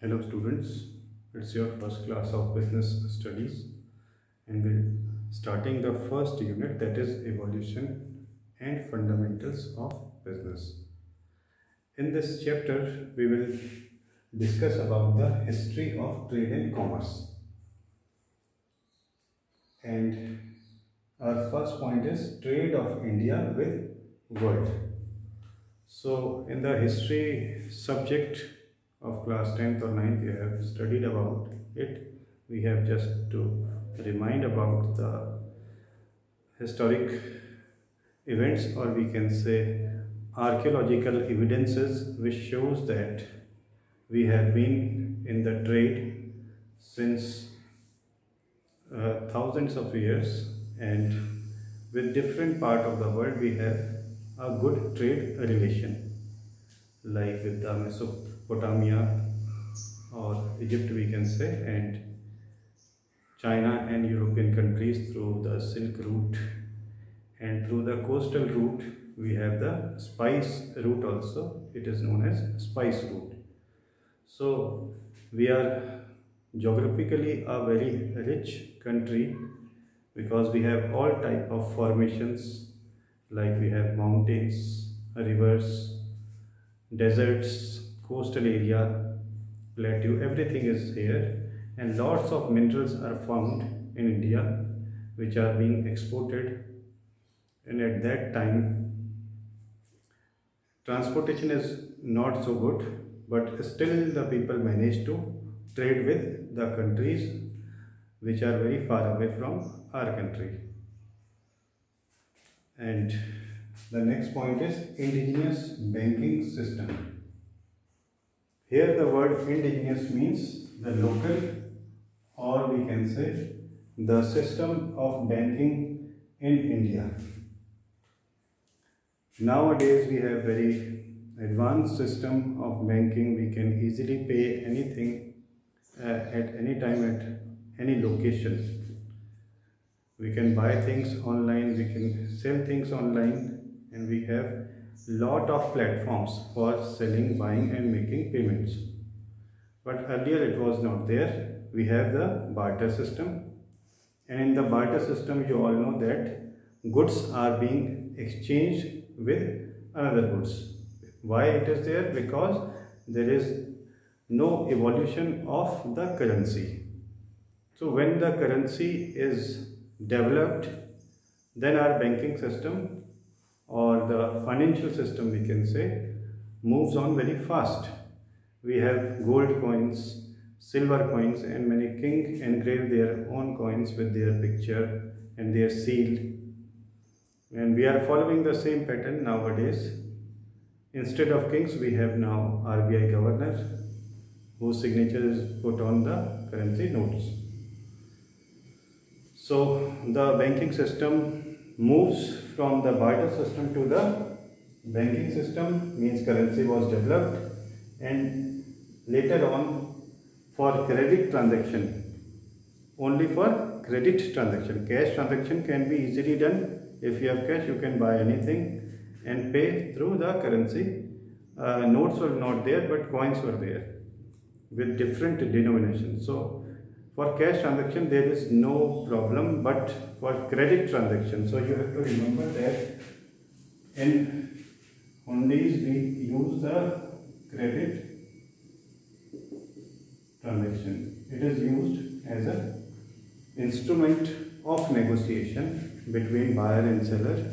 Hello students, it's your first class of business studies and we're starting the first unit, that is evolution and fundamentals of business. In this chapter we will discuss about the history of trade and commerce, and our first point is trade of India with world. So in the history subject of class 10th or 9th, you have studied about it. We have just to remind about the historic events, or we can say archaeological evidences, which shows that we have been in the trade since thousands of years, and with different part of the world we have a good trade relation, like with the Mesopotamia or Egypt, we can say, and China and European countries through the Silk Route, and through the coastal route we have the spice route also. It is known as spice route. So we are geographically a very rich country because we have all type of formations, like we have mountains, rivers, deserts, coastal area, plateau, everything is here, and lots of minerals are found in India which are being exported. And at that time transportation is not so good, but still the people manage to trade with the countries which are very far away from our country. And the next point is indigenous banking system. Here the word indigenous means the local, or we can say the system of banking in India. Nowadays we have very advanced system of banking. We can easily pay anything at any time at any location. We can buy things online, we can sell things online, and we have lot of platforms for selling, buying and making payments. But earlier it was not there. We have the barter system, and in the barter system you all know that goods are being exchanged with another goods. Why it is there? Because there is no evolution of the currency. So when the currency is developed, then our banking system, or the financial system we can say, moves on very fast. We have gold coins, silver coins, and many kings engrave their own coins with their picture and their seal. And we are following the same pattern nowadays. Instead of kings, we have now RBI governor, whose signature is put on the currency notes. So the banking system moves from the barter system to the banking system, means currency was developed, and later on for credit transaction, only for credit transaction. Cash transaction can be easily done. If you have cash, you can buy anything and pay through the currency. Notes were not there, but coins were there with different denominations. So for cash transaction there is no problem, but for credit transaction, so you have to remember that in hundis we use the credit transaction. It is used as an instrument of negotiation between buyer and seller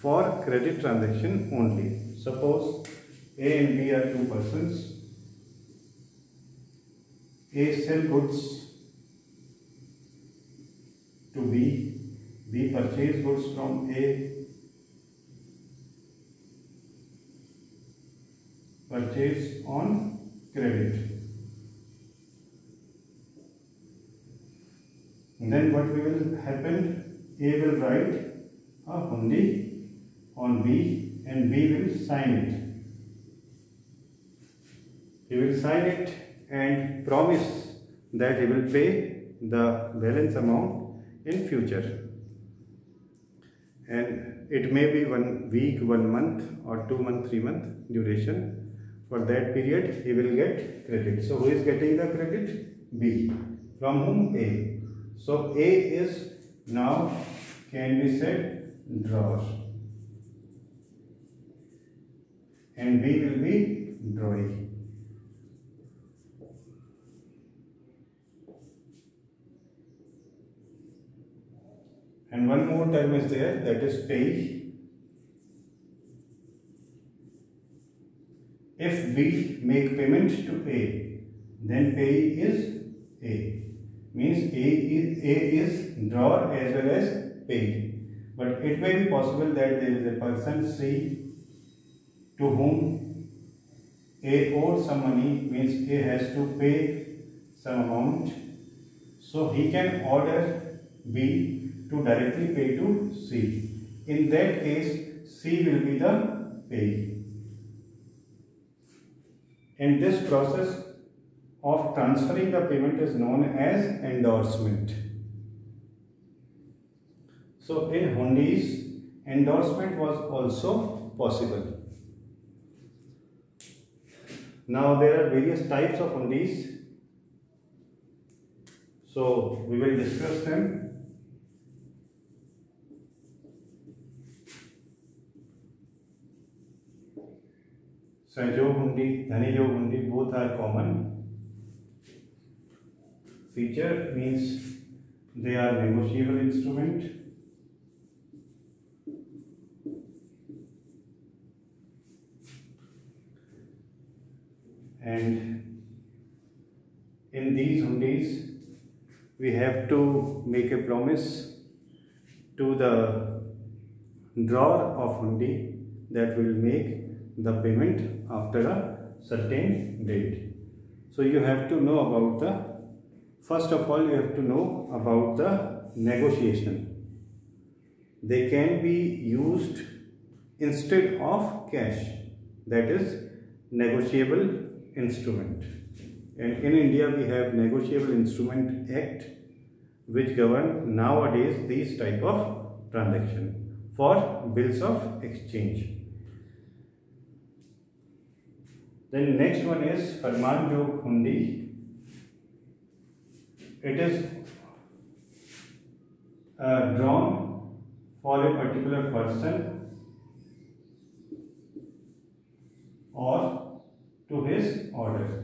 for credit transaction only. Suppose A and B are two persons. A sell goods to B, B purchase goods from A, purchase on credit. Then what will happen? A will write a hundi on B and B will sign it. He will sign it and promise that he will pay the balance amount in future, and it may be 1 week, 1 month, or 2 month, 3 month duration For that period he will get credit. So who is getting the credit? B. From whom? A. So A is now can be said drawer and B will be drawee. And one more term is there, that is payee. If B make payment to A, then payee is A. Means A is drawer as well as payee. But it may be possible that there is a person C to whom A owed some money, means A has to pay some amount. So he can order B to directly pay to C. In that case, C will be the payee. And this process of transferring the payment is known as endorsement. So in hundis, endorsement was also possible. Now there are various types of hundis. So we will discuss them. Sahjog hundi, dhanijog hundi, both are common. Feature means they are negotiable instrument. And in these hundis, we have to make a promise to the drawer of hundi that will make the payment after a certain date. So you have to know about the, first of all you have to know about the negotiation. They can be used instead of cash, that is negotiable instrument. And in India we have Negotiable Instrument Act which govern nowadays these type of transaction for bills of exchange. Then next one is Farmanjog hundi. It is drawn for a particular person or to his order.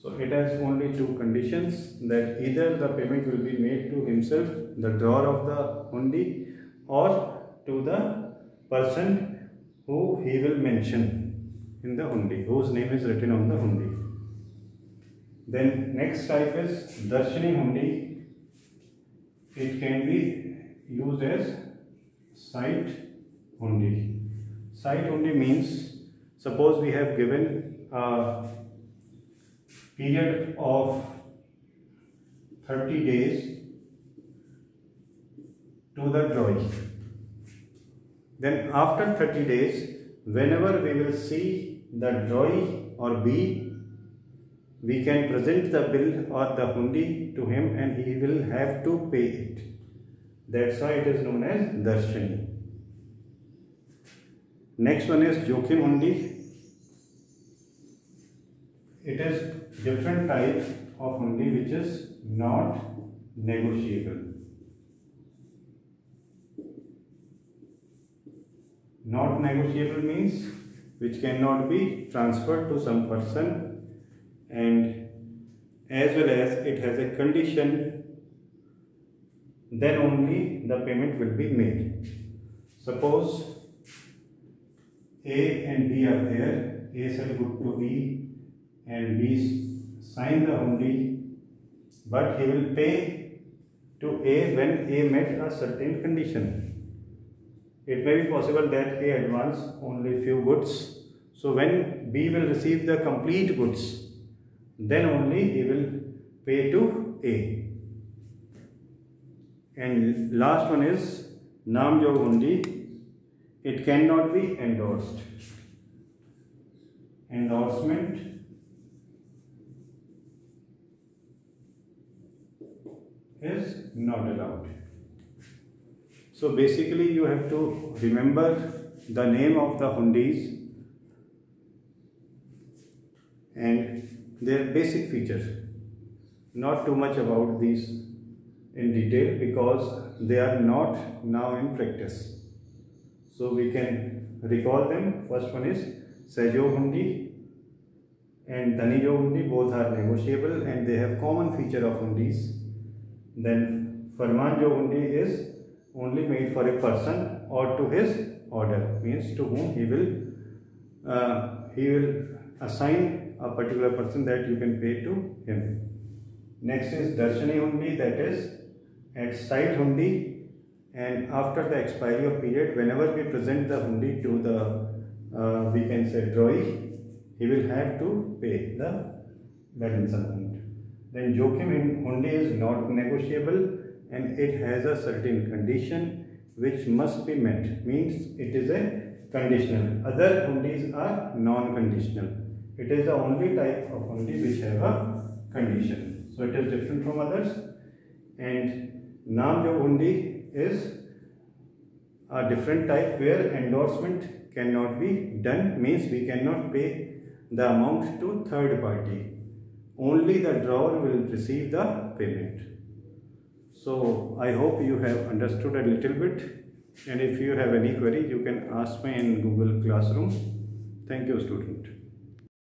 So it has only two conditions, that either the payment will be made to himself, the drawer of the hundi, or to the person who he will mention in the hundi, whose name is written on the hundi. Then next type is Darshani hundi. It can be used as sight hundi. Sight hundi means, suppose we have given a period of 30 days to the drawee. Then after 30 days, whenever we will see the drawee or B, we can present the bill or the hundi to him and he will have to pay it. That's why it is known as Darshani. Next one is Jokhim hundi. It is different type of hundi which is not negotiable. Not negotiable means which cannot be transferred to some person, and as well as it has a condition, then only the payment will be made. Suppose A and B are there, A sell good to B and B sign the hundi, but he will pay to A when A met a certain condition. It may be possible that A advance only few goods. So when B will receive the complete goods, then only he will pay to A. And last one is Namjog hundi. It cannot be endorsed. Endorsement is not allowed. So basically you have to remember the name of the hundis and their basic features. Not too much about these in detail because they are not now in practice. So we can recall them. First one is Sahjog hundi and Dhanijog hundi, both are negotiable and they have common feature of hundis. Then Farmanjog hundi is only made for a person or to his order, means to whom he will assign a particular person that you can pay to him. Next is Darshani hundi, that is at sight hundi, and after the expiry of period, whenever we present the hundi to the we can say drawee, he will have to pay the balance amount. Then Jokhim hundi is not negotiable and it has a certain condition which must be met, means it is a conditional. Other hundis are non-conditional. It is the only type of hundi which have a condition. So it is different from others. And Namjog hundi is a different type where endorsement cannot be done, means we cannot pay the amount to third party. Only the drawer will receive the payment. So I hope you have understood a little bit, and if you have any query you can ask me in Google Classroom. Thank you, student.